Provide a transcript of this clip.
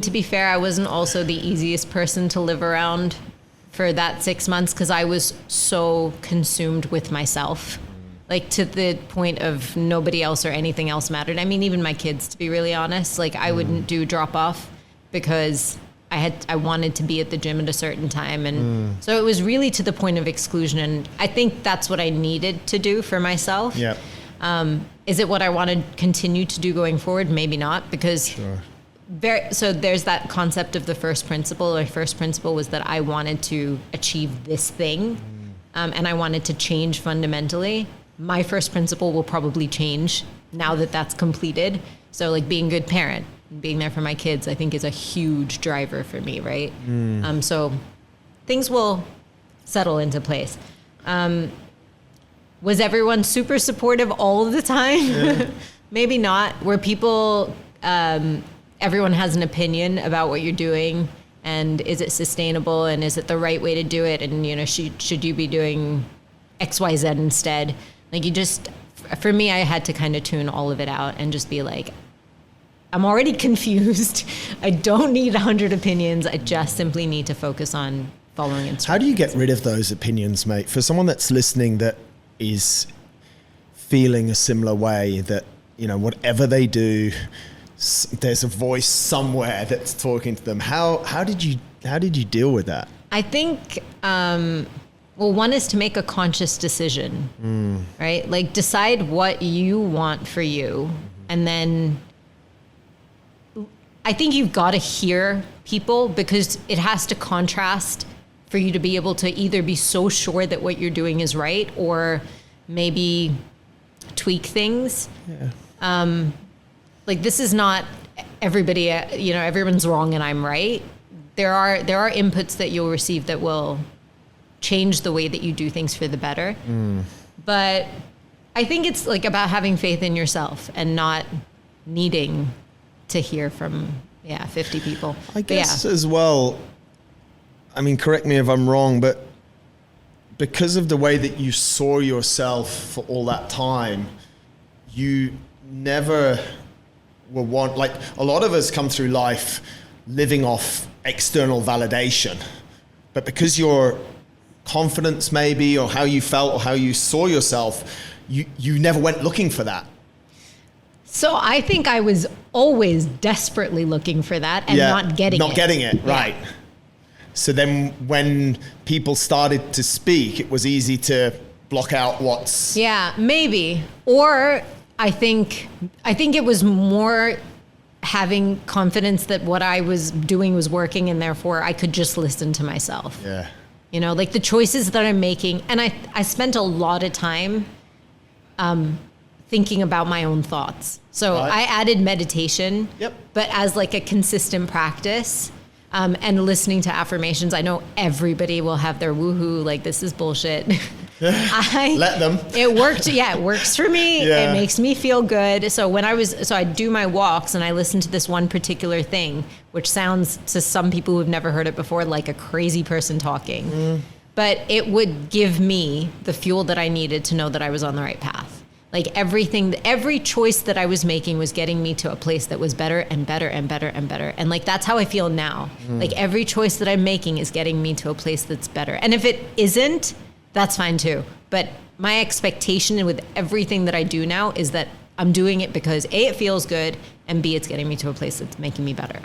To be fair, I wasn't also the easiest person to live around for that 6 months because I was so consumed with myself, like to the point of nobody else or anything else mattered. I mean, even my kids, to be really honest, like I wouldn't do drop off because I wanted to be at the gym at a certain time. And so it was really to the point of exclusion. And I think that's what I needed to do for myself. Yeah. Is it what I want to continue to do going forward? Maybe not, because so there's that concept of the first principle. Our first principle was that I wanted to achieve this thing, and I wanted to change fundamentally. My first principle will probably change now that that's completed. So like being a good parent, being there for my kids, I think is a huge driver for me, right? So things will settle into place. Was everyone super supportive all of the time? Yeah. Maybe not. Were people, everyone has an opinion about what you're doing, and is it sustainable, and is it the right way to do it, and you know, should you be doing XYZ instead? Like you just, for me, I had to kind of tune all of it out and just be like, I'm already confused. I don't need 100 opinions. I just simply need to focus on following instructions. How do you get rid of those opinions, mate? For someone that's listening that is feeling a similar way, that, you know, whatever they do, there's a voice somewhere that's talking to them. How did you deal with that? I think, well, one is to make a conscious decision, right? Like decide what you want for you. And then I think you've got to hear people, because it has to contrast for you to be able to either be so sure that what you're doing is right, or maybe tweak things. Yeah. Like this is not everybody, you know, everyone's wrong and I'm right. There are inputs that you'll receive that will change the way that you do things for the better. But I think it's like about having faith in yourself and not needing to hear from 50 people. I guess as well, I mean, correct me if I'm wrong, but because of the way that you saw yourself for all that time, you never will want, like a lot of us come through life living off external validation, but because your confidence maybe, or how you felt or how you saw yourself, you never went looking for that. So I think I was always desperately looking for that and not getting it. Right. So then when people started to speak, it was easy to block out what's... Yeah, maybe. Or I think it was more having confidence that what I was doing was working, and therefore I could just listen to myself. Yeah. You know, like the choices that I'm making. And I spent a lot of time thinking about my own thoughts. So I added meditation, but as like a consistent practice, and listening to affirmations. I know everybody will have their woohoo, like this is bullshit. Let them. It worked. Yeah, it works for me. It makes me feel good. So I do my walks and I listen to this one particular thing, which sounds to some people who've never heard it before like a crazy person talking. But it would give me the fuel that I needed to know that I was on the right path. Like every choice that I was making was getting me to a place that was better and better and better and better. And like, that's how I feel now. Like every choice that I'm making is getting me to a place that's better. And if it isn't, that's fine too. But my expectation with everything that I do now is that I'm doing it because A, it feels good, and B, it's getting me to a place that's making me better.